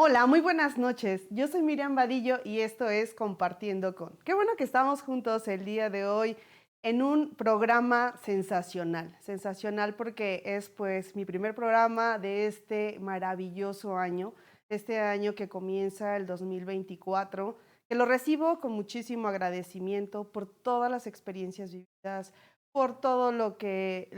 Hola, muy buenas noches. Yo soy Miriam Vadillo y esto es Compartiendo con. Qué bueno que estamos juntos el día de hoy en un programa sensacional. Sensacional porque es pues mi primer programa de este maravilloso año, este año que comienza el 2024, que lo recibo con muchísimo agradecimiento por todas las experiencias vividas, por todo lo que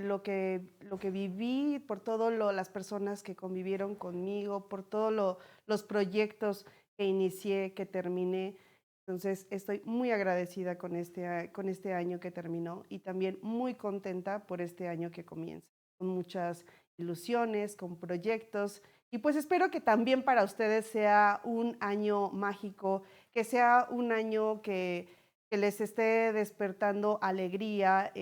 viví, por todo las personas que convivieron conmigo, por todo los proyectos que inicié, que terminé. Entonces, estoy muy agradecida con este año que terminó y también muy contenta por este año que comienza, con muchas ilusiones, con proyectos. Y pues espero que también para ustedes sea un año mágico, que sea un año que les esté despertando alegría,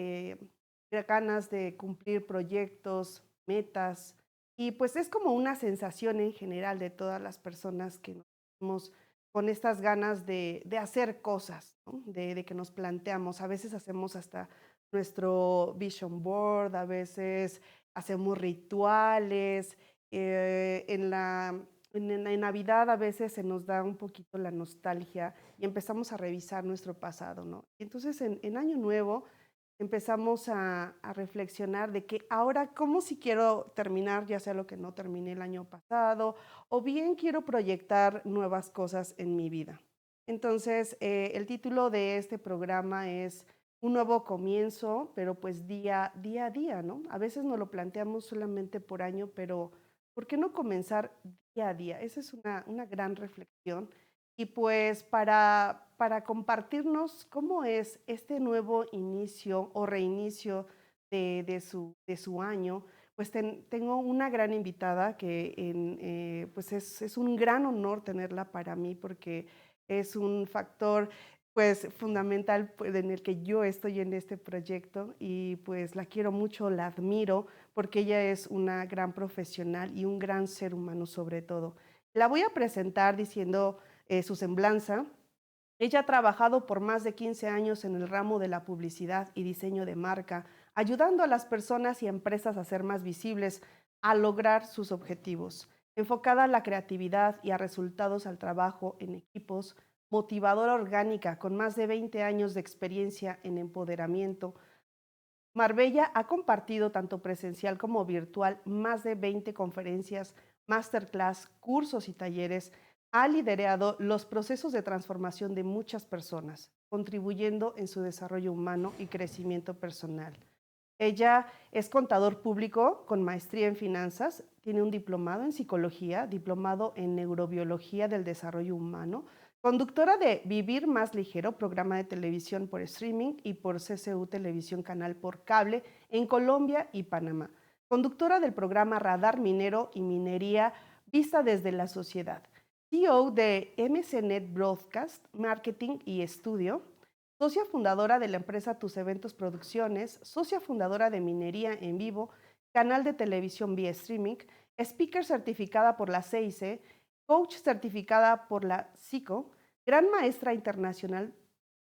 ganas de cumplir proyectos, metas, y pues es como una sensación en general de todas las personas que nos sentimos con estas ganas de hacer cosas, ¿no? De que nos planteamos. A veces hacemos hasta nuestro vision board, a veces hacemos rituales. En Navidad a veces se nos da un poquito la nostalgia y empezamos a revisar nuestro pasado, ¿no? Y entonces en Año Nuevo empezamos a reflexionar de que ahora, ¿cómo si quiero terminar, ya sea lo que no terminé el año pasado, o bien quiero proyectar nuevas cosas en mi vida? Entonces, el título de este programa es Un nuevo comienzo, pero pues día a día, ¿no? A veces nos lo planteamos solamente por año, pero ¿por qué no comenzar día a día? Esa es una gran reflexión. Y pues para compartirnos cómo es este nuevo inicio o reinicio de su año, pues tengo una gran invitada que pues es un gran honor tenerla para mí porque es un factor pues fundamental pues, en el que yo estoy en este proyecto y pues la quiero mucho, la admiro porque ella es una gran profesional y un gran ser humano sobre todo. La voy a presentar diciendo su semblanza. Ella ha trabajado por más de 15 años en el ramo de la publicidad y diseño de marca, ayudando a las personas y empresas a ser más visibles, a lograr sus objetivos. Enfocada a la creatividad y a resultados al trabajo en equipos, motivadora orgánica con más de 20 años de experiencia en empoderamiento, Marbella ha compartido tanto presencial como virtual más de 20 conferencias, masterclass, cursos y talleres. Ha liderado los procesos de transformación de muchas personas, contribuyendo en su desarrollo humano y crecimiento personal. Ella es contador público con maestría en finanzas, tiene un diplomado en psicología, diplomado en neurobiología del desarrollo humano, conductora de Vivir Más Ligero, programa de televisión por streaming y por CCU Televisión Canal por cable en Colombia y Panamá. Conductora del programa Radar Minero y Minería Vista desde la Sociedad. CEO de MCNet Broadcast, Marketing y Estudio, socia fundadora de la empresa Tus Eventos Producciones, socia fundadora de Minería en Vivo, canal de televisión vía streaming, speaker certificada por la CIC, coach certificada por la SICO, gran maestra internacional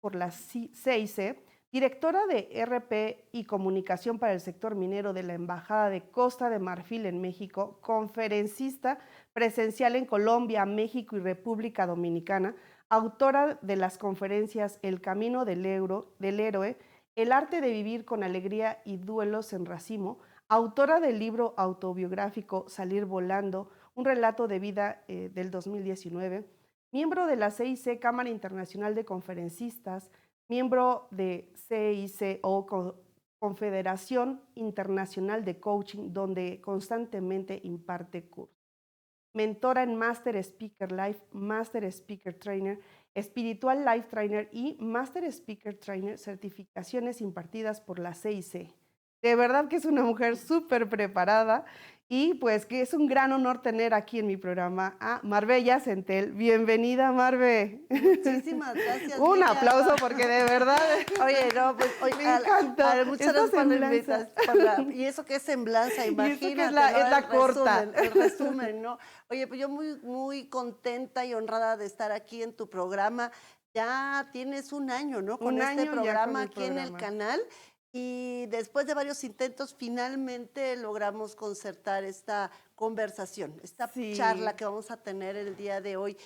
por la CIC, directora de RP y comunicación para el sector minero de la Embajada de Costa de Marfil en México, conferencista presencial en Colombia, México y República Dominicana, autora de las conferencias El Camino del Héroe, El Arte de Vivir con Alegría y Duelos en Racimo, autora del libro autobiográfico Salir Volando, un relato de vida del 2019, miembro de la CIC Cámara Internacional de Conferencistas, miembro de CIC o Confederación Internacional de Coaching, donde constantemente imparte cursos. Mentora en Master Speaker Life, Master Speaker Trainer, Espiritual Life Trainer y Master Speaker Trainer, certificaciones impartidas por la CIC. De verdad que es una mujer súper preparada y pues que es un gran honor tener aquí en mi programa a Marbella Centel. Bienvenida, Marve. Muchísimas gracias, Un Miriam. aplauso porque de verdad Oye, no, pues, oye, me encantó muchas esta gracias por la semblanza. invitación. Y eso que es semblanza, Y eso que imagínate, ¿no? es la corta. El resumen, ¿no? Oye, pues yo muy contenta y honrada de estar aquí en tu programa. Ya tienes un año, ¿no? Con Un este año ya con programa el aquí en el programa. canal. Y después de varios intentos, finalmente logramos concertar esta conversación, esta charla Sí, que vamos a tener el día de hoy.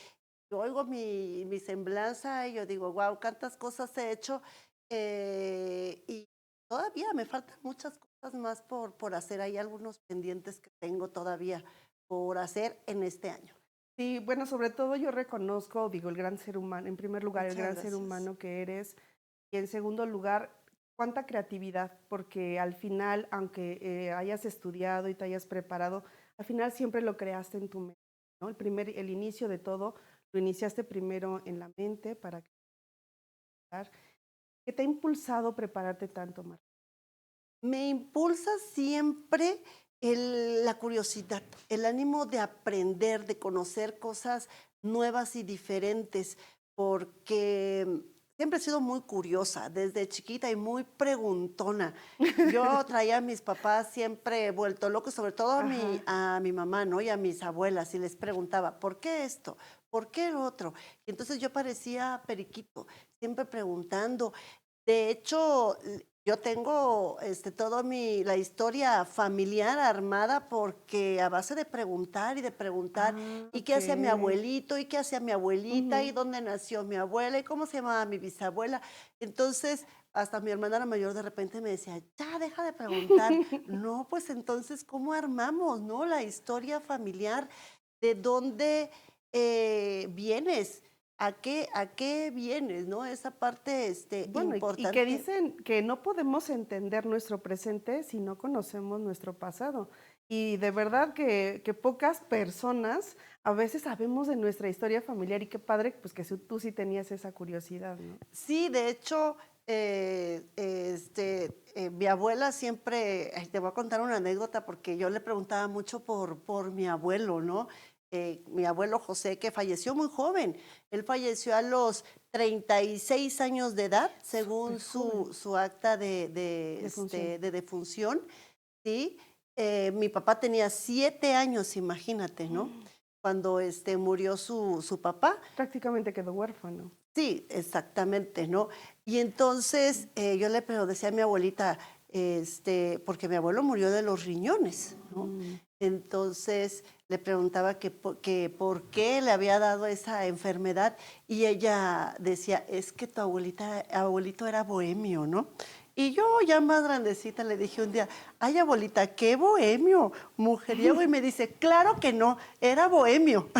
Yo oigo mi semblanza y yo digo, wow, cuántas cosas he hecho y todavía me faltan muchas cosas más por hacer. Hay algunos pendientes que tengo todavía por hacer en este año. sí, bueno, sobre todo yo reconozco, digo, el gran ser humano, en primer lugar, el Muchas gran ser gracias. humano que eres, y en segundo lugar, cuánta creatividad, porque al final, aunque hayas estudiado y te hayas preparado, al final siempre lo creaste en tu mente, ¿no? El inicio de todo lo iniciaste primero en la mente para crear. ¿Qué te ha impulsado a prepararte tanto, Mar? Me impulsa siempre la curiosidad, el ánimo de aprender, de conocer cosas nuevas y diferentes, porque siempre he sido muy curiosa desde chiquita y muy preguntona. Yo traía a mis papás siempre vuelto locos, sobre todo Ajá. a mi mamá, ¿no? Y a mis abuelas, y les preguntaba, ¿por qué esto? ¿Por qué lo otro? Y entonces yo parecía periquito, siempre preguntando. De hecho, yo tengo todo la historia familiar armada porque a base de preguntar y de preguntar, Ah, ¿y qué hacía mi okey. abuelito? ¿Y qué hacía mi abuelita? ¿Y Ujú. dónde nació mi abuela? ¿Y cómo se llamaba mi bisabuela? Entonces, hasta mi hermana la mayor de repente me decía, ya, deja de preguntar. No, pues entonces, ¿cómo armamos, no? La historia familiar, ¿de dónde vienes? ¿A qué vienes, no? Esa parte, Bueno, y que importante. dicen que no podemos entender nuestro presente si no conocemos nuestro pasado. Y de verdad que pocas personas a veces sabemos de nuestra historia familiar y qué padre, pues, que tú sí tenías esa curiosidad, ¿no? Sí, de hecho, mi abuela siempre, ay, te voy a contar una anécdota porque yo le preguntaba mucho por mi abuelo, ¿no? Mi abuelo José, que falleció muy joven. Él falleció a los 36 años de edad, según Súper joven, su acta de, de función. de defunción, ¿sí? Mi papá tenía 7 años, imagínate, ¿no? Cuando murió su papá. Prácticamente quedó huérfano. Sí, exactamente, ¿no? Y entonces yo pero decía a mi abuelita, porque mi abuelo murió de los riñones, ¿no? Mm. Entonces le preguntaba que por qué le había dado esa enfermedad y ella decía, es que tu abuelito era bohemio, ¿no? Y yo ya más grandecita le dije un día, ay abuelita, qué bohemio, mujeriego, y me dice, claro que no, era bohemio.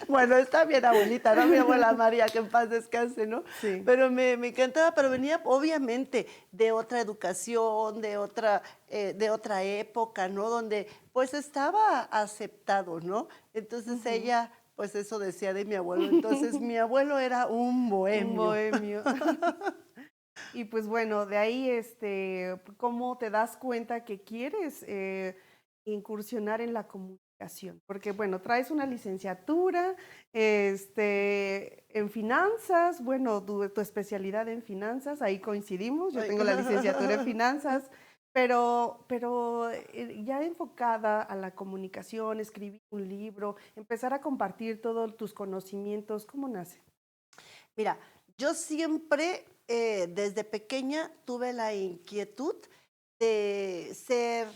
Bueno, está bien, abuelita, ¿no? Mi abuela María, que en paz descanse, ¿no? Sí. Pero me encantaba, pero venía obviamente de otra educación, de otra época, ¿no? Donde pues estaba aceptado, ¿no? Entonces Ujú. ella, pues eso decía de mi abuelo. Entonces mi abuelo era un Un bohemio. bohemio. Y pues bueno, de ahí, ¿cómo te das cuenta que quieres incursionar en la comunicación? Porque bueno, traes una licenciatura, en finanzas, bueno, tu especialidad en finanzas, ahí coincidimos, yo Ay. tengo la licenciatura en finanzas, pero ya enfocada a la comunicación, escribir un libro, empezar a compartir todos tus conocimientos, ¿cómo nace? Mira, yo siempre, desde pequeña, tuve la inquietud de ser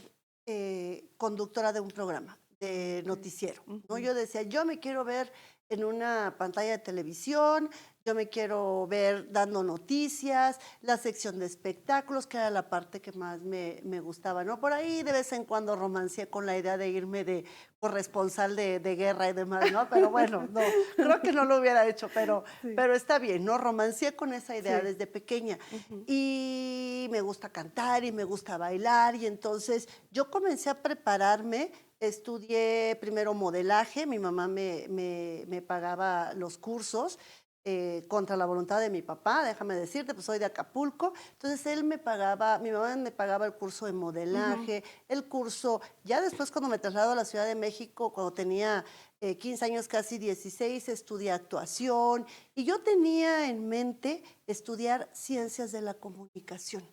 conductora de un programa, Ah, de okey. noticiero, ¿no? Ujú. Yo decía, yo me quiero ver en una pantalla de televisión, yo me quiero ver dando noticias, la sección de espectáculos, que era la parte que más me gustaba, ¿no? Por ahí de vez en cuando romancé con la idea de irme de corresponsal de guerra y demás, ¿no? Pero bueno, no, creo que no lo hubiera hecho, Sí, pero está bien, ¿no? Romancé con esa idea sí. desde pequeña. Ujú. Y me gusta cantar y me gusta bailar y entonces yo comencé a prepararme, estudié primero modelaje, mi mamá me pagaba los cursos contra la voluntad de mi papá, déjame decirte, pues soy de Acapulco, entonces él me pagaba, mi mamá me pagaba el curso de Ujú. modelaje, el curso, ya después cuando me traslado a la Ciudad de México, cuando tenía 15 años, casi 16, estudié actuación y yo tenía en mente estudiar ciencias de la comunicación.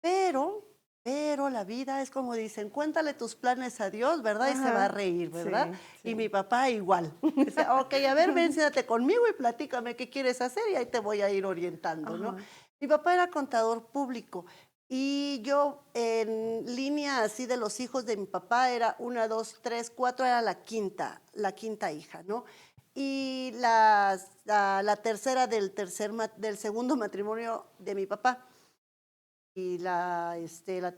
Pero, pero la vida es como dicen, cuéntale tus planes a Dios, ¿verdad? Y se va a Ajá. reír, ¿verdad? Sí, Y mi sí. papá igual. Dice, ok, a ver, ven, siéntate conmigo y platícame qué quieres hacer y ahí te voy a ir orientando, ¿no? Ajá. Mi papá era contador público y yo en línea así de los hijos de mi papá era una, dos, tres, cuatro, era la quinta hija, ¿no? Y la tercera del segundo matrimonio de mi papá y la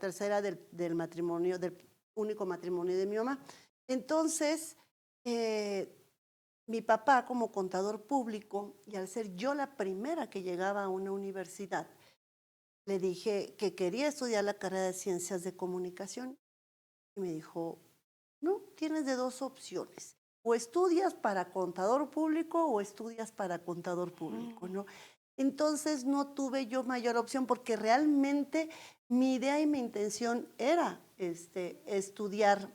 tercera del matrimonio, del único matrimonio de mi mamá. Entonces, eh, mi papá como contador público, y al ser yo la primera que llegaba a una universidad, le dije que quería estudiar la carrera de Ciencias de Comunicación y me dijo, no, tienes de dos opciones, o estudias para contador público o estudias para contador público, ¿no? Entonces no tuve yo mayor opción porque realmente mi idea y mi intención era estudiar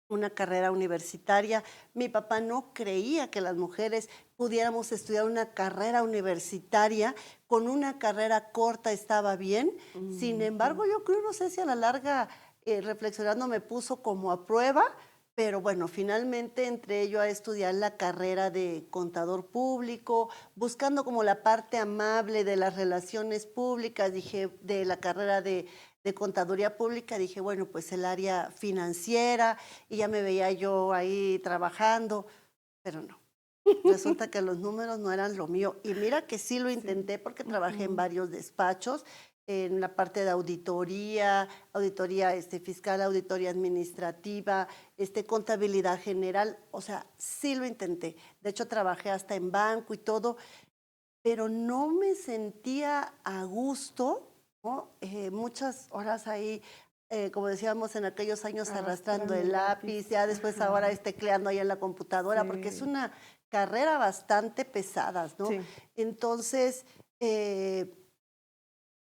una carrera universitaria. Mi papá no creía que las mujeres pudiéramos estudiar una carrera universitaria, con una carrera corta estaba bien. Sin embargo, yo creo, no sé si a la larga, reflexionando, me puso como a prueba, pero bueno, finalmente entré yo a estudiar la carrera de contador público, buscando como la parte amable de las relaciones públicas, dije, de la carrera de contaduría pública, dije, bueno, pues el área financiera, y ya me veía yo ahí trabajando, pero no. Resulta que los números no eran lo mío. Y mira que sí lo Sí. intenté porque trabajé en varios despachos, en la parte de auditoría, auditoría fiscal, auditoría administrativa, contabilidad general. O sea, sí lo intenté. De hecho, trabajé hasta en banco y todo, pero no me sentía a gusto, ¿no? Muchas horas ahí, como decíamos en aquellos años, arrastrando Arrastrando el el lápiz, lápiz. ya después ahora Ajá. tecleando ahí en la computadora, porque es Sí, una carrera bastante pesada, ¿no? sí. Entonces, eh,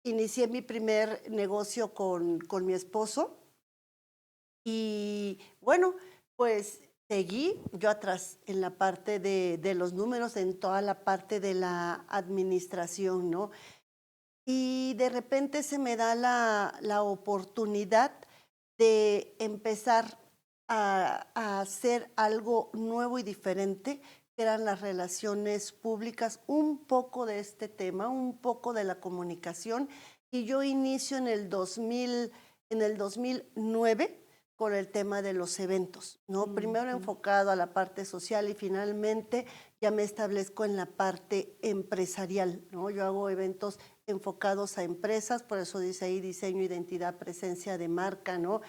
inicié mi primer negocio con mi esposo y bueno, pues seguí yo atrás en la parte de los números, en toda la parte de la administración, ¿no? Y de repente se me da la oportunidad de empezar a hacer algo nuevo y diferente, que eran las relaciones públicas, un poco de este tema, un poco de la comunicación. Y yo inicio en el 2009 con el tema de los eventos, ¿no? Primero Ujú. enfocado a la parte social y finalmente ya me establezco en la parte empresarial, ¿no? Yo hago eventos enfocados a empresas, por eso dice ahí diseño, identidad, presencia de marca, ¿no?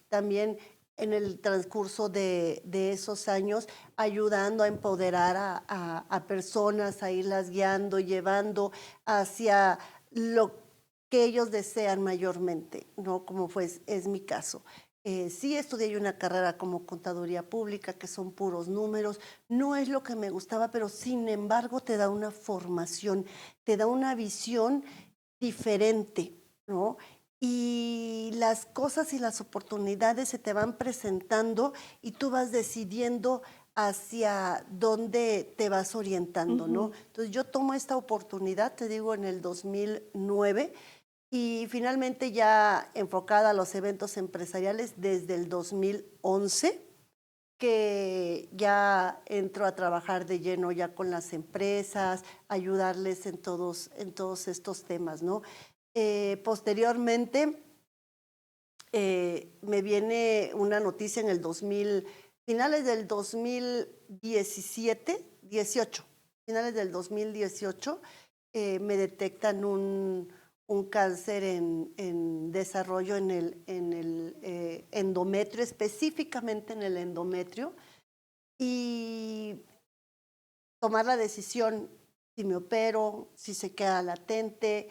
También en el transcurso de esos años, ayudando a empoderar a personas, a irlas guiando, llevando hacia lo que ellos desean mayormente, ¿no? Como pues es mi caso. Sí estudié yo una carrera como contaduría pública, que son puros números, no es lo que me gustaba, pero sin embargo te da una formación, te da una visión diferente, ¿no? Y las cosas y las oportunidades se te van presentando y tú vas decidiendo hacia dónde te vas orientando, ¿no? Ujú. Entonces yo tomo esta oportunidad, te digo, en el 2009 y finalmente ya enfocada a los eventos empresariales desde el 2011 que ya entro a trabajar de lleno ya con las empresas, ayudarles en todos estos temas, ¿no? Posteriormente, me viene una noticia en el 2000, finales del 2017, 18, finales del 2018, me detectan un cáncer en desarrollo en el endometrio, específicamente en el endometrio, y tomar la decisión si me opero, si se queda latente,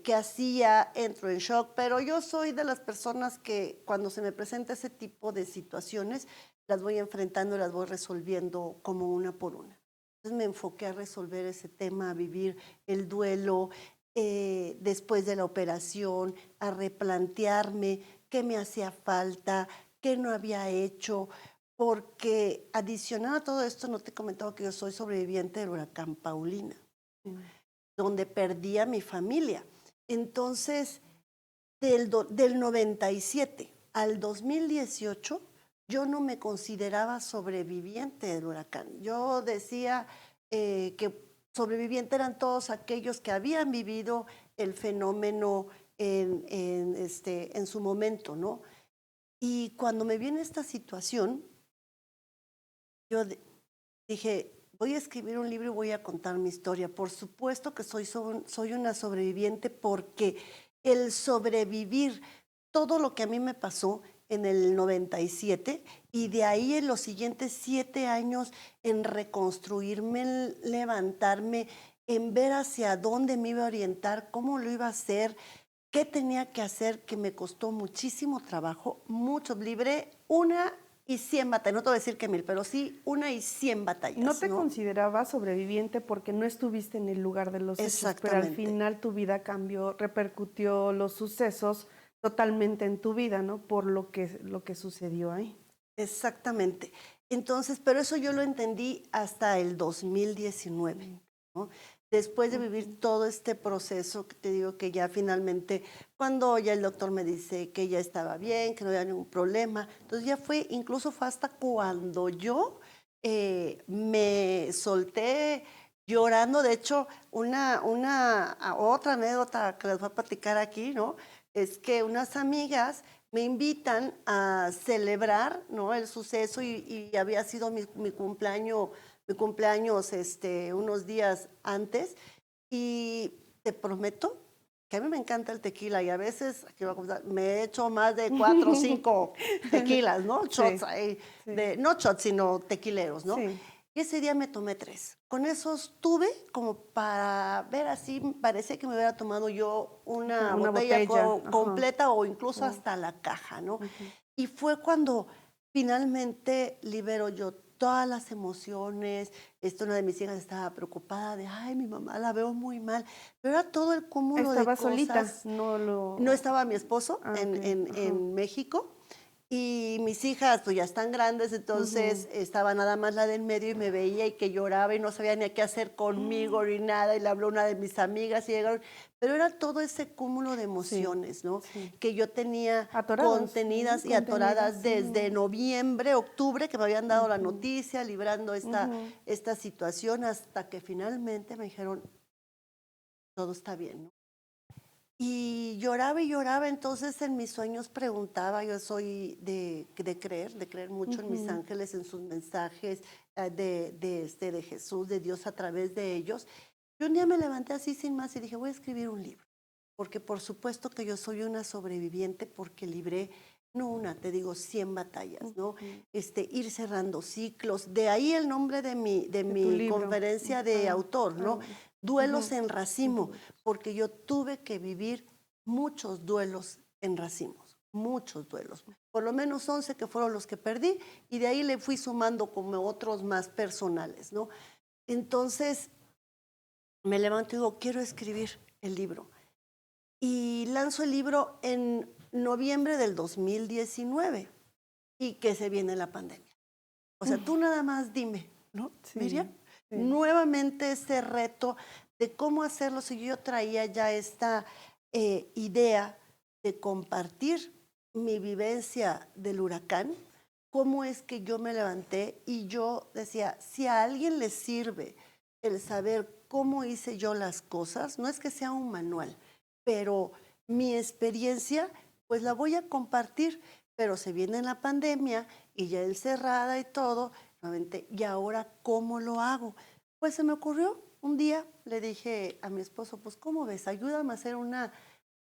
qué hacía, entro en shock, pero yo soy de las personas que cuando se me presenta ese tipo de situaciones, las voy enfrentando y las voy resolviendo como una por una. Entonces me enfoqué a resolver ese tema, a vivir el duelo después de la operación, a replantearme qué me hacía falta, qué no había hecho, porque adicional a todo esto, no te he comentado que yo soy sobreviviente del huracán Paulina, Sí. donde perdí a mi familia. Entonces, del 97 al 2018, yo no me consideraba sobreviviente del huracán. Yo decía que sobreviviente eran todos aquellos que habían vivido el fenómeno en su momento, ¿no? Y cuando me viene esta situación, yo dije, voy a escribir un libro y voy a contar mi historia. Por supuesto que soy una sobreviviente porque el sobrevivir todo lo que a mí me pasó en el 97 y de ahí en los siguientes 7 años en reconstruirme, en levantarme, en ver hacia dónde me iba a orientar, cómo lo iba a hacer, qué tenía que hacer, que me costó muchísimo trabajo, mucho. Libré 1 y 100 batallas, no te voy a decir que 1000, pero sí 1 y 100 No batallas, te ¿no? considerabas sobreviviente porque no estuviste en el lugar de los hechos, pero al Exactamente, final tu vida cambió, repercutió los sucesos totalmente en tu vida, ¿no? Por lo que sucedió ahí. exactamente. Entonces, pero eso yo lo entendí hasta el 2019, Mm, ¿no? Después de ujú. vivir todo este proceso, que te digo que ya finalmente, cuando ya el doctor me dice que ya estaba bien, que no había ningún problema, entonces ya incluso fue hasta cuando yo me solté llorando. De hecho, otra anécdota que les voy a platicar aquí, ¿no? Es que unas amigas me invitan a celebrar, ¿no?, el suceso y había sido mi cumpleaños unos días antes y te prometo que a mí me encanta el tequila y a veces aquí voy a confesar, me he hecho más de 4 o 5 tequilas, ¿no? Shots Sí, ahí, sí, no shots, sino tequileros, ¿no? sí. Y ese día me tomé 3. Con esos tuve como para ver así, parecía que me hubiera tomado yo una Ajá, una botella botella, ajá. completa o incluso Oh, hasta la caja, ¿no? ujú. Y fue cuando finalmente libero yo todas las emociones. Una de mis hijas estaba preocupada de, ay, mi mamá la veo muy mal, pero era todo el cúmulo de Estaba solita, cosas. no No lo... estaba mi esposo Ah, ok, ajá. en México y mis hijas pues ya están grandes, Ujú. entonces estaba nada más la del medio y me veía y que lloraba y no sabía ni qué hacer conmigo ni nada y le habló una de mis amigas y llegaron, pero era todo ese cúmulo de Sí, emociones, ¿no? sí. Que yo tenía Atorados, sí, contenidas y atoradas contenidas. desde noviembre, octubre, que me habían dado la Ujú, noticia, librando ujú. esta situación hasta que finalmente me dijeron, todo está bien, ¿no? Y lloraba, entonces en mis sueños preguntaba, yo soy de creer mucho en mis Ujú. ángeles, en sus mensajes de Jesús, de Dios a través de ellos. Y un día me levanté así sin más y dije, voy a escribir un libro, porque por supuesto que yo soy una sobreviviente porque libré, no una, te digo, 100 batallas, ¿no? Ujú. Ir cerrando ciclos, de ahí el nombre de De tu mi libro. conferencia de Ah, autor, ¿no? ah, Duelos ujú, en racimo, ujú. porque yo tuve que vivir muchos duelos en racimos, muchos duelos. Por lo menos 11 que fueron los que perdí y de ahí le fui sumando como otros más personales, ¿no? Entonces me levanto y digo, quiero escribir el libro. Y lanzo el libro en noviembre del 2019 y que se viene la pandemia. O sea, tú nada más dime, ¿no, Miriam? Sí, sí. Nuevamente ese reto de cómo hacerlo, si yo traía ya esta idea de compartir mi vivencia del huracán, cómo es que yo me levanté y yo decía, si a alguien le sirve el saber cómo hice yo las cosas, no es que sea un manual, pero mi experiencia, pues la voy a compartir, pero se viene la pandemia y ya encerrada y todo, nuevamente, ¿y ahora cómo lo hago? Pues se me ocurrió un día, le dije a mi esposo, pues ¿cómo ves? Ayúdame a hacer una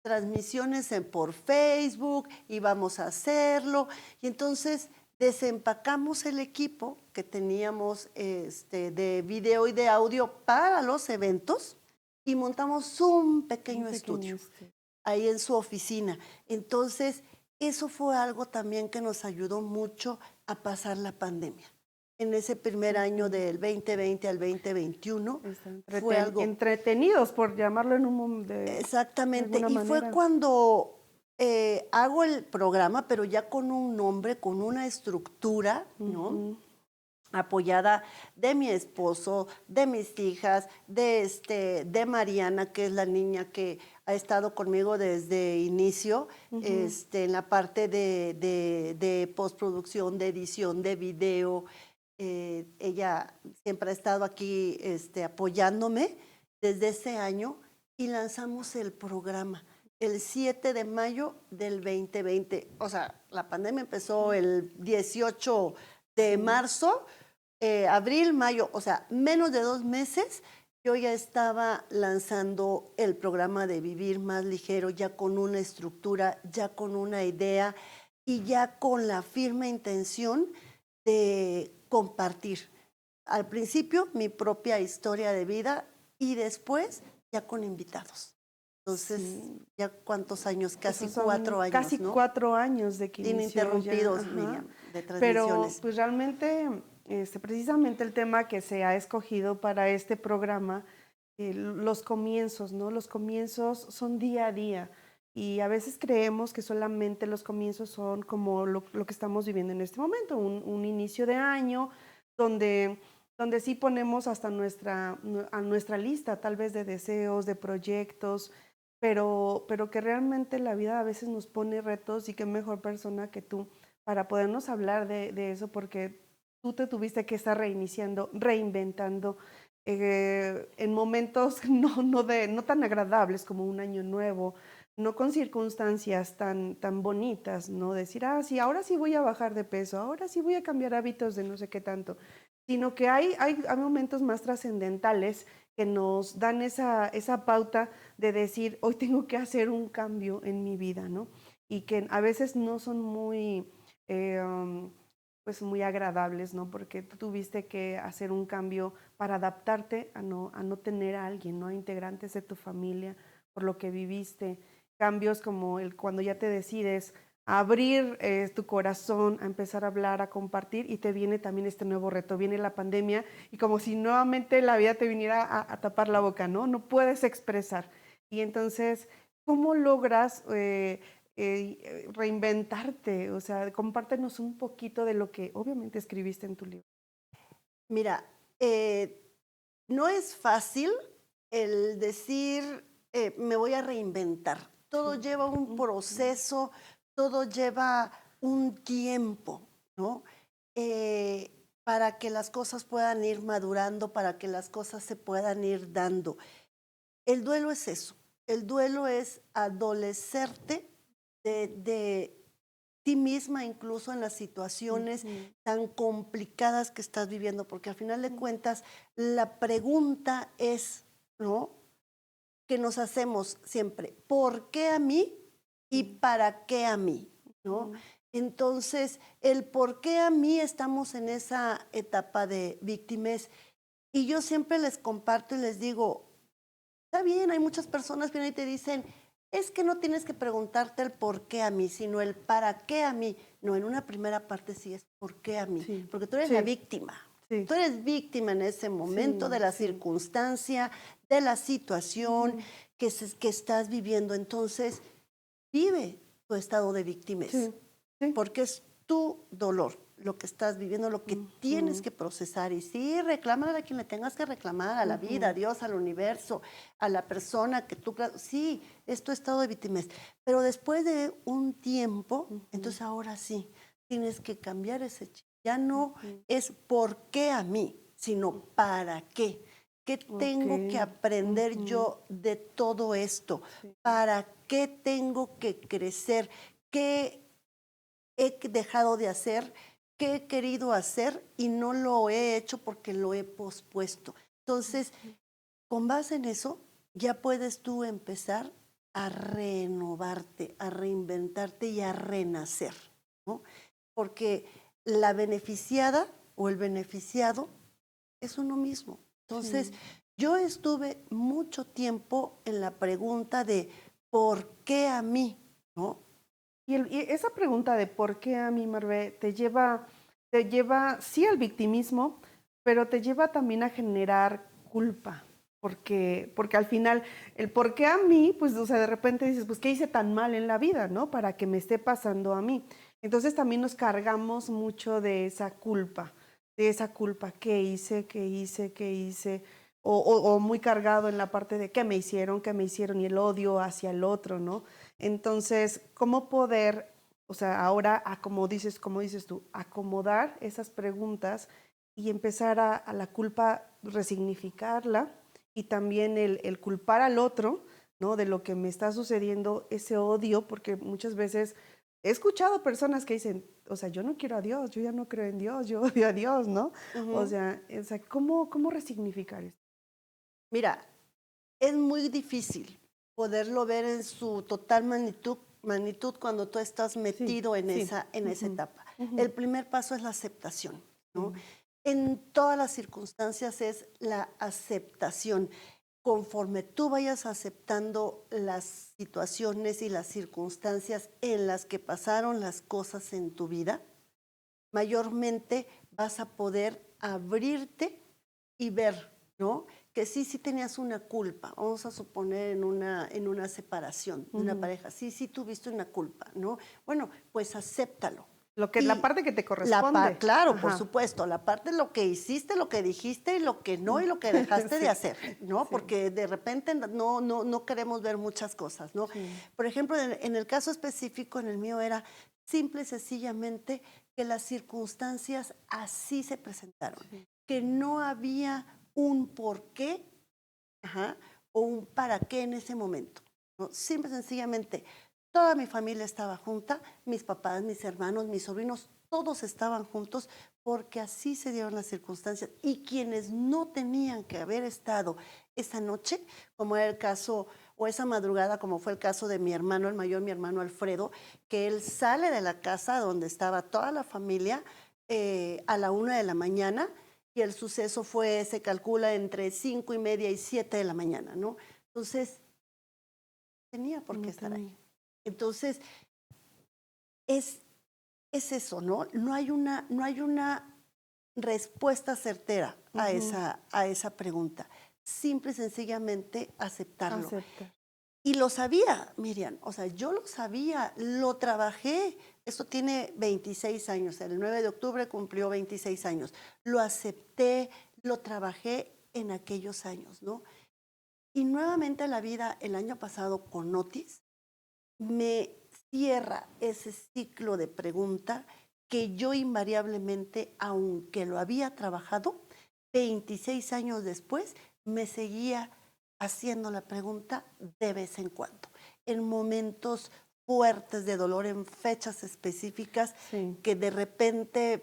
transmisiones por Facebook y vamos a hacerlo. Y entonces desempacamos el equipo que teníamos de video y de audio para los eventos y montamos un Un pequeño pequeño estudio este. ahí en su oficina. Entonces, eso fue algo también que nos ayudó mucho a pasar la pandemia. En ese primer año Ujú. del 2020 al 2021 Está fue algo entretenidos, por llamarlo de exactamente. alguna Y fue manera. cuando hago el programa, pero ya con un nombre, con una estructura, ¿no? Ujú, Apoyada de mi esposo, de mis hijas, de Mariana, que es la niña que ha estado conmigo desde inicio, ujú. en la parte de postproducción, de edición, de video. ella siempre ha estado aquí apoyándome desde ese año y lanzamos el programa el 7 de mayo del 2020. O sea, la pandemia empezó el 18 de Sí. marzo, abril, mayo, o sea, menos de 2 meses. Yo ya estaba lanzando el programa de Vivir Más Ligero, ya con una estructura, ya con una idea y ya con la firme intención de compartir. Al principio mi propia historia de vida y después ya con invitados. Entonces, Sí. ya cuántos años, casi Esos son 4 años, casi ¿no? 4 años de que inició ya, Ininterrumpidos, ajá. Miriam, de Pero transmisiones. pues realmente, precisamente el tema que se ha escogido para este programa, los comienzos, ¿no? Los comienzos son día a día y a veces creemos que solamente los comienzos son como lo que estamos viviendo en este momento, un inicio de año donde, donde sí ponemos hasta a nuestra lista tal vez de deseos, de proyectos, pero que realmente la vida a veces nos pone retos y qué mejor persona que tú para podernos hablar de eso, porque tú te tuviste que estar reiniciando, reinventando en momentos no tan agradables como un año nuevo, no con circunstancias tan bonitas, ¿no? Decir, ah, sí, ahora sí voy a bajar de peso, ahora sí voy a cambiar hábitos de no sé qué tanto, sino que hay momentos más trascendentales que nos dan esa pauta de decir, hoy tengo que hacer un cambio en mi vida, ¿no? Y que a veces no son muy, eh, um, pues muy agradables, ¿no? Porque tú tuviste que hacer un cambio para adaptarte a no tener a alguien, ¿no? A integrantes de tu familia, por lo que viviste. Cambios como cuando ya te decides a abrir tu corazón, a empezar a hablar, a compartir, y te viene también este nuevo reto, viene la pandemia, y como si nuevamente la vida te viniera a tapar la boca, ¿no? No puedes expresar. Y entonces, ¿cómo logras reinventarte? O sea, compártenos un poquito de lo que obviamente escribiste en tu libro. Mira, eh, no es fácil el decir, me voy a reinventar. Todo Sí. lleva un Ujú. proceso, todo lleva un tiempo, ¿no? Eh, para que las cosas puedan ir madurando, para que las cosas se puedan ir dando. El duelo es eso. El duelo es adolecerte de ti misma, incluso en las situaciones Ujú. tan complicadas que estás viviendo, porque al final de Ujú. cuentas la pregunta es, ¿no? Que nos hacemos siempre, ¿por qué a mí y Sí. para qué a mí? ¿No? Ujú. Entonces, el por qué a mí estamos en esa etapa de víctimas y yo siempre les comparto y les digo, está bien, hay muchas personas que vienen y te dicen, es que no tienes que preguntarte el por qué a mí, sino el para qué a mí. No, en una primera parte sí es por qué a mí, Sí, porque tú eres la sí, víctima. sí, Tú eres víctima en ese momento de sí, la sí. circunstancia, de la situación Ujú. que estás viviendo. Entonces, vive tu estado de víctimas Sí, sí. porque es tu dolor, lo que estás viviendo, lo que tienes Ujú. que procesar. Y sí, reclámale a quien le tengas que reclamar, a la vida, a Ujú. Dios, al universo, a la persona que tú... Sí, es tu estado de víctimas. Pero después de un tiempo, Ujú. entonces ahora sí, tienes que cambiar ese chip. Ya no Ujú. es por qué a mí, sino para qué. ¿Qué tengo que Okey. aprender Ujú. yo de todo esto? Sí. ¿Para qué tengo que crecer? ¿Qué he dejado de hacer, qué he querido hacer y no lo he hecho porque lo he pospuesto? Entonces, Ujú. con base en eso, ya puedes tú empezar a renovarte, a reinventarte y a renacer, ¿no? Porque la beneficiada o el beneficiado es uno mismo. Entonces, Sí. yo estuve mucho tiempo en la pregunta de ¿por qué a mí? ¿No? Y esa pregunta de por qué a mí, Marvé, te lleva, sí, al victimismo, pero te lleva también a generar culpa, porque al final el por qué a mí, pues, o sea, de repente dices: "Pues, ¿qué hice tan mal en la vida, no? Para que me esté pasando a mí". Entonces, también nos cargamos mucho de esa culpa, ¿qué hice? ¿Qué hice? ¿Qué hice? O muy cargado en la parte de, ¿qué me hicieron? ¿Qué me hicieron? Y el odio hacia el otro, ¿no? Entonces, ¿cómo poder, o sea, ahora, como dices tú, acomodar esas preguntas y empezar a la culpa resignificarla y también el culpar al otro, ¿no? De lo que me está sucediendo, ese odio, porque muchas veces he escuchado personas que dicen, o sea, yo no quiero a Dios, yo ya no creo en Dios, yo odio a Dios, ¿no? Ujú. O sea, ¿cómo resignificar esto? Mira, es muy difícil poderlo ver en su total magnitud cuando tú estás Sí, metido sí. en esa Ujú, etapa. El ujú, primer paso es la aceptación, ¿no? sí, En todas las circunstancias es la aceptación. Conforme tú vayas aceptando las situaciones y las circunstancias en las que pasaron las cosas en tu vida, mayormente vas a poder abrirte y ver, ¿no? Que sí, sí tenías una culpa. Vamos a suponer en una separación de una ujú. pareja. Sí, sí tuviste una culpa, ¿no? Bueno, pues acéptalo. La Y parte que te corresponde. claro, por Ajá. supuesto, la parte de lo que hiciste, lo que dijiste y lo que no y lo que dejaste de Sí, hacer, ¿no? sí, Porque de repente no queremos ver muchas cosas, ¿no? sí. Por ejemplo, en el caso específico, en el mío era simple y sencillamente que las circunstancias así se presentaron, Sí. que no había un por qué, ajá, o un para qué en ese momento, ¿no? Simple y sencillamente, toda mi familia estaba junta, mis papás, mis hermanos, mis sobrinos, todos estaban juntos porque así se dieron las circunstancias. Y quienes no tenían que haber estado esa noche, como era el caso, o esa madrugada, como fue el caso de mi hermano, el mayor, mi hermano Alfredo, que él sale de la casa donde estaba toda la familia a la 1 de la mañana y el suceso fue, se calcula, entre 5:30 y 7 de la mañana, ¿no? Entonces, tenía por qué No estar ahí. tenía. Entonces, es, es eso, ¿no? No hay una respuesta certera Ujú. a esa pregunta. Simple y sencillamente aceptarlo. Aceptar. Y lo sabía, Miriam, o sea, yo lo sabía, lo trabajé. Esto tiene 26 años, el 9 de octubre cumplió 26 años. Lo acepté, lo trabajé en aquellos años, ¿no? Y nuevamente la vida el año pasado con Otis me cierra ese ciclo de pregunta que yo invariablemente, aunque lo había trabajado, 26 años después, me seguía haciendo la pregunta de vez en cuando, en momentos fuertes de dolor, en fechas específicas Sí. que de repente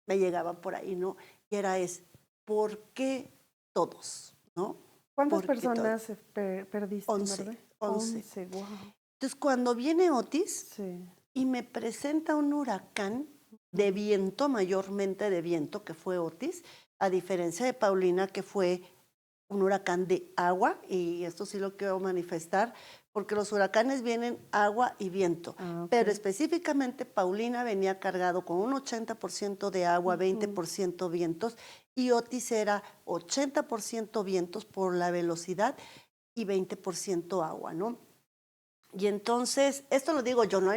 me llegaban por ahí, ¿no? Y era ¿por qué todos? ¿No? ¿Cuántas ¿Por qué todos? personas perdiste, 11, verdad? 11. 11, wow. Entonces, cuando viene Otis Sí. y me presenta un huracán de Ujú. viento, mayormente de viento, que fue Otis, a diferencia de Paulina, que fue un huracán de agua, y esto sí lo quiero manifestar, porque los huracanes vienen agua y viento, Ah, pero okey. específicamente Paulina venía cargado con un 80% de agua, Ujú. 20% vientos, y Otis era 80% vientos por la velocidad y 20% agua, ¿no? Y entonces, esto lo digo yo, no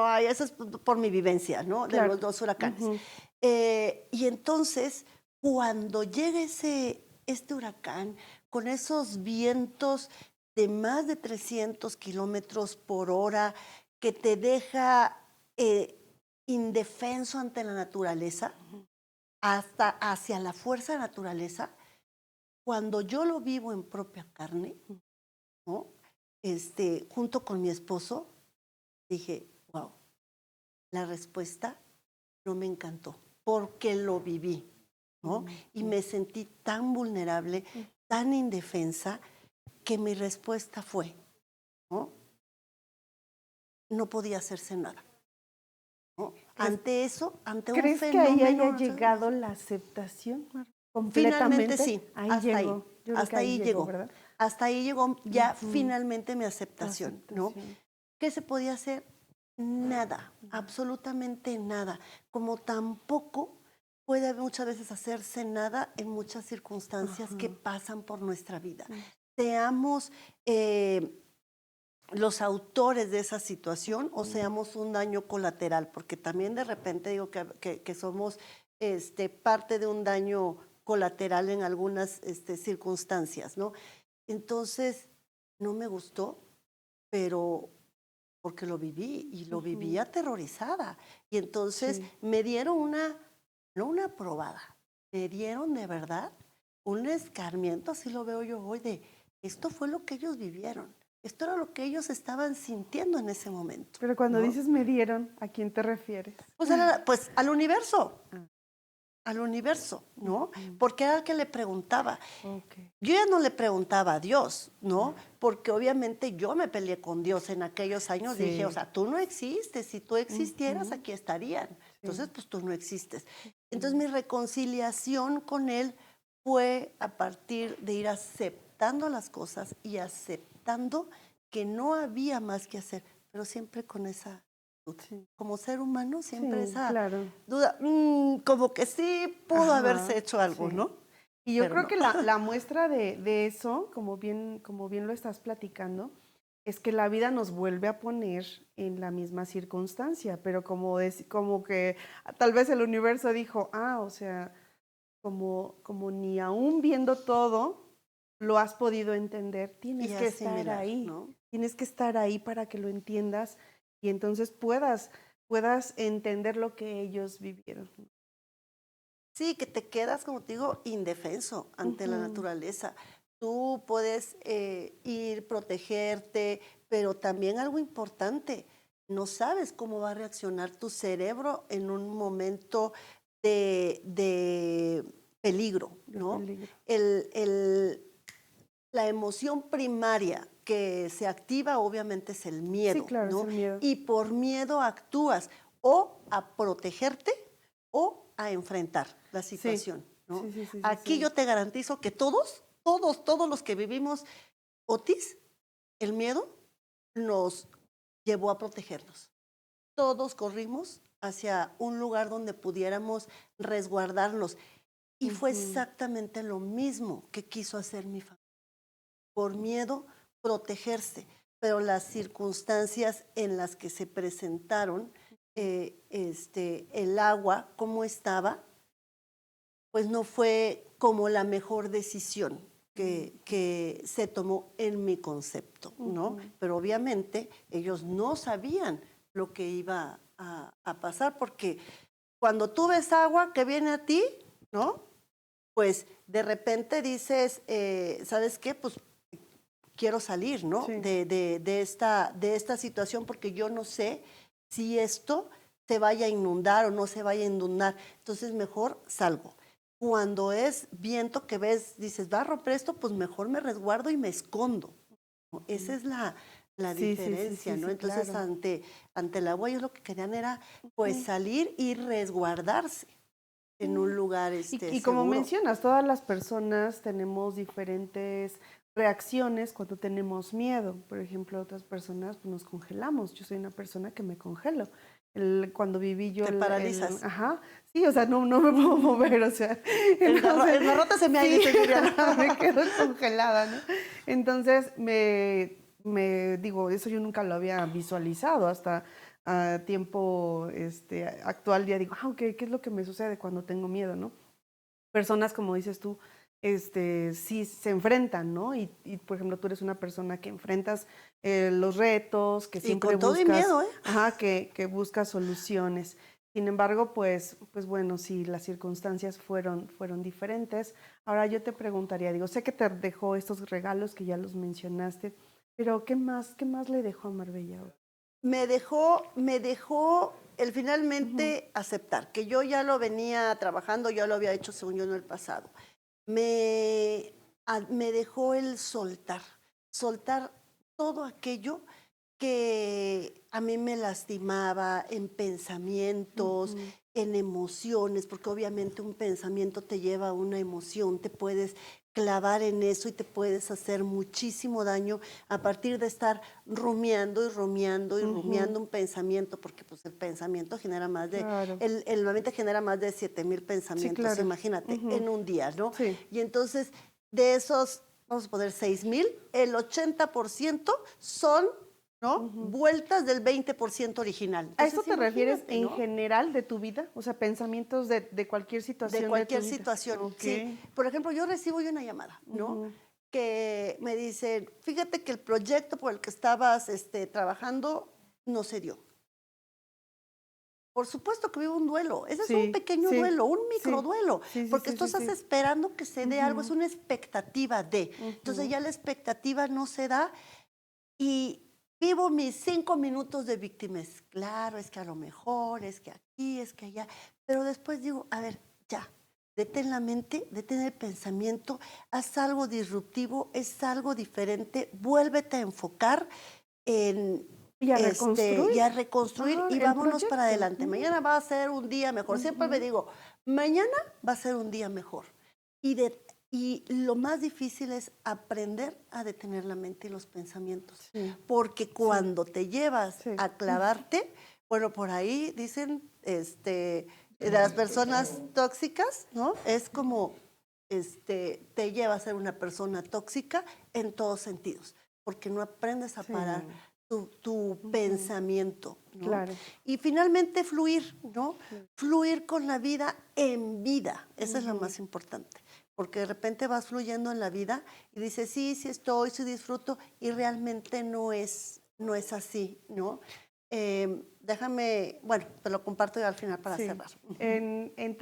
hay, eso es por mi vivencia, ¿no? De Claro. los dos huracanes. Ujú. Y entonces, cuando llega este huracán, con esos vientos de más de 300 kilómetros por hora, que te deja indefenso ante la naturaleza, Ujú. hasta hacia la fuerza de la naturaleza, cuando yo lo vivo en propia carne, Ujú. ¿no? Junto con mi esposo, dije, wow, la respuesta no me encantó, porque lo viví, ¿no? Y Ujú. me sentí tan vulnerable, tan indefensa, que mi respuesta fue, ¿no? No podía hacerse nada, ¿no? Es Ante eso, ante un ¿Crees que ahí haya fenómeno, llegado la aceptación, finalmente completamente? sí, Ahí hasta ahí, llegó, yo creo que hasta ahí ahí llegó, llegó. ¿verdad? Hasta ahí llegó ya Ujú. finalmente mi La aceptación, ¿no? aceptación. ¿Qué se podía hacer? Nada, absolutamente nada. Como tampoco puede muchas veces hacerse nada en muchas circunstancias que Ajá. pasan por nuestra vida. Mm. Seamos los autores de esa situación o Ujú. seamos un daño colateral, porque también de repente digo que somos parte de un daño colateral en algunas circunstancias, ¿no? Entonces, no me gustó, pero porque lo viví y lo viví Ujú. aterrorizada. Y entonces Sí. me dieron no una probada, me dieron de verdad un escarmiento, así lo veo yo hoy, de esto fue lo que ellos vivieron, esto era lo que ellos estaban sintiendo en ese momento, Pero cuando ¿no? dices me dieron, ¿a quién te refieres? Pues al universo, Ah, ¿no? ujú, Porque era el que le preguntaba. ok. Yo ya no le preguntaba a Dios, ¿no? Porque obviamente yo me peleé con Dios en aquellos años. Dije, o Sí. sea, tú no existes. Si tú existieras, Ujú, aquí estarían. Entonces, sí. pues tú no existes. Entonces, Ujú. mi reconciliación con Él fue a partir de ir aceptando las cosas y aceptando que no había más que hacer, pero siempre con esa actitud. Sí, Como ser humano, siempre sí, esa claro. duda, como que sí pudo haberse Ajá, hecho algo, sí. ¿no? Y yo Pero creo no. que la muestra de eso, como bien lo estás platicando, es que la vida nos vuelve a poner en la misma circunstancia, pero como que tal vez el universo dijo, ah, o sea, como ni aún viendo todo lo has podido entender, Y asimilar, ¿no? tienes que estar ahí para que lo entiendas y entonces puedas entender lo que ellos vivieron. Sí, que te quedas, como te digo, indefenso ante la Ujú, naturaleza. Tú puedes ir, protegerte, pero también algo importante, no sabes cómo va a reaccionar tu cerebro en un momento de peligro, de ¿no? peligro. El, el- la emoción primaria que se activa obviamente es el Sí, miedo, claro, es ¿no? el miedo. Y por miedo actúas o a protegerte o a enfrentar la Sí, situación, ¿no? sí, sí, sí, sí, Aquí sí. yo te garantizo que todos los que vivimos Otis, el miedo nos llevó a protegernos. Todos corrimos hacia un lugar donde pudiéramos resguardarnos. Y fue Ujú, exactamente lo mismo que quiso hacer mi familia. Por miedo, protegerse. Pero las circunstancias en las que se presentaron, el agua, cómo estaba, pues no fue como la mejor decisión que se tomó en mi concepto, ¿no? ujú. Pero obviamente ellos no sabían lo que iba a pasar, porque cuando tú ves agua que viene a ti, ¿no? Pues de repente dices, ¿sabes qué? Pues quiero salir, ¿no? Sí. De esta situación, porque yo no sé si esto se vaya a inundar o no se vaya a inundar. Entonces mejor salgo. Cuando es viento que ves, dices, va a romper esto, pues mejor me resguardo y me escondo, ¿no? Esa Mm. es la Sí, sí, sí, diferencia, sí, ¿no? sí, Entonces claro. ante el agua ellos lo que querían era pues Ujú, salir y resguardarse en un mm. lugar Y como seguro. mencionas, todas las personas tenemos diferentes reacciones cuando tenemos miedo. Por ejemplo, otras personas pues, nos congelamos. Yo soy una persona que me congelo. Cuando viví yo Te paralizas. ajá, sí, o sea, no me puedo mover, o sea, entonces, Engarrótese mi aire, sí, se diría, ¿no? me quedo congelada, ¿no? Entonces, digo, eso yo nunca lo había visualizado hasta a tiempo actual, ya digo, ah, ok, ¿qué es lo que me sucede cuando tengo miedo, no? Personas, como dices tú, sí se enfrentan, ¿no? Por ejemplo, tú eres una persona que enfrentas los retos, que Y siempre con todo y buscas, miedo, ¿eh? ajá, que buscas soluciones. Sin embargo, pues bueno, sí, las circunstancias fueron diferentes. Ahora yo te preguntaría, digo, sé que te dejó estos regalos que ya los mencionaste, pero qué más le dejó a Marbella? Me dejó el Ujú, finalmente aceptar, que yo ya lo venía trabajando, ya lo había hecho según yo en el pasado. Me, me dejó el soltar todo aquello que a mí me lastimaba en pensamientos, ujú, en emociones, porque obviamente un pensamiento te lleva a una emoción, te puedes clavar en eso y te puedes hacer muchísimo daño a partir de estar rumiando y rumiando y ujú, rumiando un pensamiento, porque pues el pensamiento genera más de, claro, la mente genera más de 7,000 sí, pensamientos, claro. imagínate, Ujú, en un día, ¿no? sí. Y entonces, de esos, vamos a poner 6,000, el 80% son, ¿no? Ujú. Vueltas del 20% original. ¿A eso Entonces, te refieres imagínate, en ¿no? general de tu vida? O sea, pensamientos de cualquier De situación de tu cualquier vida. situación. Ok. Sí, por ejemplo, yo recibo hoy una llamada, ¿no? Ujú, Que me dicen, fíjate que el proyecto por el que estabas trabajando no se dio. Por supuesto que vivo un duelo. Ese es un Sí, pequeño sí, duelo, un sí, microduelo, sí, sí, porque sí, tú sí, estás sí. esperando que se dé algo, es Ujú, una expectativa de. Entonces ujú. ya la expectativa no se da y vivo mis 5 minutos de víctimas. Claro, es que a lo mejor, es que aquí, es que allá, pero después digo, a ver, ya, detén la mente, detén el pensamiento, haz algo disruptivo, es algo diferente, vuélvete a enfocar en Y a y reconstruir, a reconstruir ajá, y el vámonos para proyecto. adelante. Ujú, Mañana va a ser un día mejor. Siempre me ujú. digo, mañana va a ser un día mejor. Y, y lo más difícil es aprender a detener la mente y los pensamientos. Sí, Porque sí, cuando te llevas sí. a clavarte, bueno, por ahí dicen, de las personas tóxicas, ¿no? Es como, te lleva a ser una persona tóxica en todos sentidos, porque no aprendes a Sí, parar tu ujú, pensamiento, ¿no? claro, Y finalmente fluir, ¿no? claro. Fluir con la vida en vida, eso es lo Ujú. más importante, porque de repente vas fluyendo en la vida y dices, sí, sí estoy, sí disfruto, y realmente no es así, ¿no? Déjame, bueno, te lo comparto al final para Sí. cerrar. Ujú. En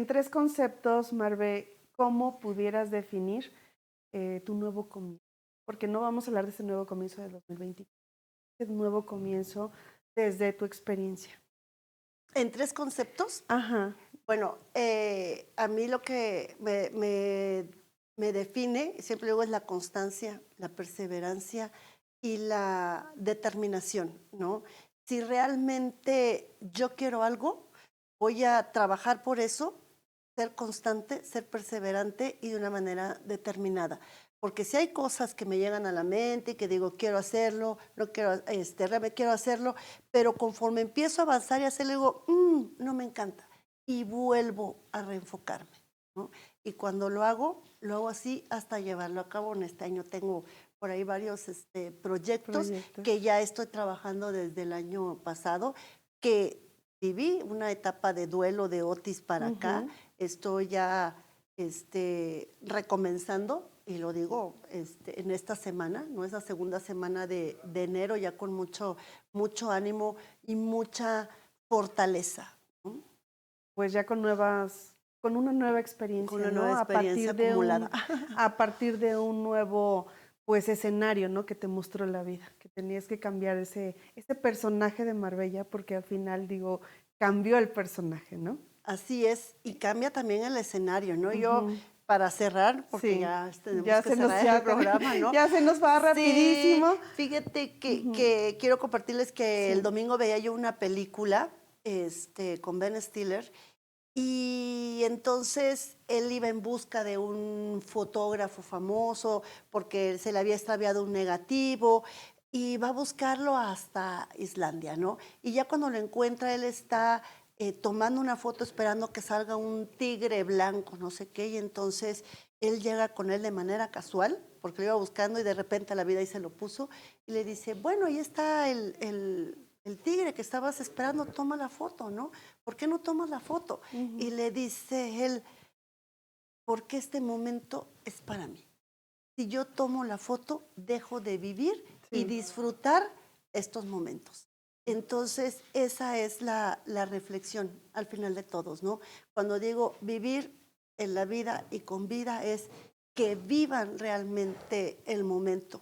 tres conceptos, Marve, ¿cómo pudieras definir tu nuevo comienzo? Porque no vamos a hablar de ese nuevo comienzo de 2024, ese nuevo comienzo desde tu experiencia. En 3 conceptos. Ajá, Bueno, a mí lo que me define, siempre digo, es la constancia, la perseverancia y la determinación, ¿no? Si realmente yo quiero algo, voy a trabajar por eso, ser constante, ser perseverante y de una manera determinada. Porque si hay cosas que me llegan a la mente y que digo, quiero hacerlo, no quiero, realmente quiero hacerlo, pero conforme empiezo a avanzar y hacerlo, digo, no me encanta y vuelvo a reenfocarme, ¿no? Y cuando lo hago así hasta llevarlo a cabo. En este año tengo por ahí varios proyectos que proyectos. ya estoy trabajando desde el año pasado, que viví una etapa de duelo de Otis para acá, Ujú. estoy ya recomenzando, y lo digo en esta semana, ¿no? Esa segunda semana de enero, ya con mucho ánimo y mucha fortaleza, ¿no? Pues ya con una nueva Con experiencia, una nueva ¿no? experiencia acumulada. A partir de un nuevo, pues, escenario, ¿no? Que te mostró la vida, que tenías que cambiar ese personaje de Marbella, porque al final, digo, cambió el personaje, ¿no? Así es, y cambia también el escenario, ¿no? Yo, Ujú. para cerrar, porque Sí, ya tenemos ya que se nos, cerrar el ya, programa, ¿no? ya se nos va Sí, rapidísimo. fíjate Ujú. que quiero compartirles que el Sí, domingo veía yo una película con Ben Stiller, y entonces él iba en busca de un fotógrafo famoso porque se le había extraviado un negativo y va a buscarlo hasta Islandia, ¿no? Y ya cuando lo encuentra, él está tomando una foto esperando que salga un tigre blanco, no sé qué, y entonces él llega con él de manera casual, porque lo iba buscando y de repente la vida ahí se lo puso, y le dice, bueno, ahí está el tigre que estabas esperando, toma la foto, ¿no? ¿Por qué no tomas la foto? Y ujú, le dice él, porque este momento es para mí. Si yo tomo la foto, dejo de vivir y sí. disfrutar estos momentos. Entonces, esa es la reflexión al final de todos, ¿no? Cuando digo vivir en la vida y con vida es que vivan realmente el momento,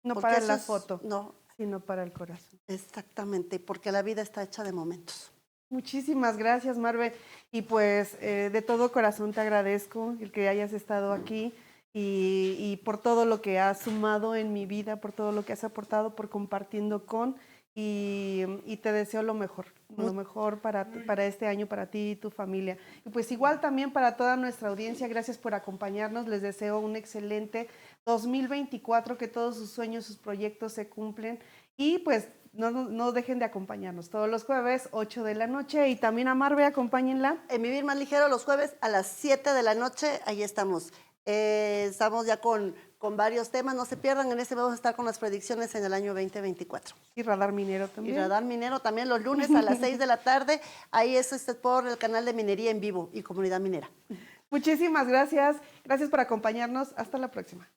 No porque para eso la es, foto, no, sino para el corazón. exactamente, porque la vida está hecha de momentos. Muchísimas gracias, Marve. Y pues de todo corazón te agradezco el que hayas estado aquí y por todo lo que has sumado en mi vida, por todo lo que has aportado, por compartiendo y te deseo lo mejor para este año, para ti y tu familia. Y pues igual también para toda nuestra audiencia, gracias por acompañarnos. Les deseo un excelente 2024, que todos sus sueños, sus proyectos se cumplen y pues no dejen de acompañarnos todos los jueves, 8 de la noche. Y también a Marve, acompáñenla. En Vivir Más Ligero los jueves a las 7 de la noche, ahí estamos. Estamos ya con varios temas, no se pierdan, en este vamos a estar con las predicciones en el año 2024. Y Radar Minero Y también. Radar Minero también los lunes a las 6 de la tarde, ahí es por el canal de Minería en Vivo y Comunidad Minera. Muchísimas gracias. Gracias por acompañarnos. Hasta la próxima.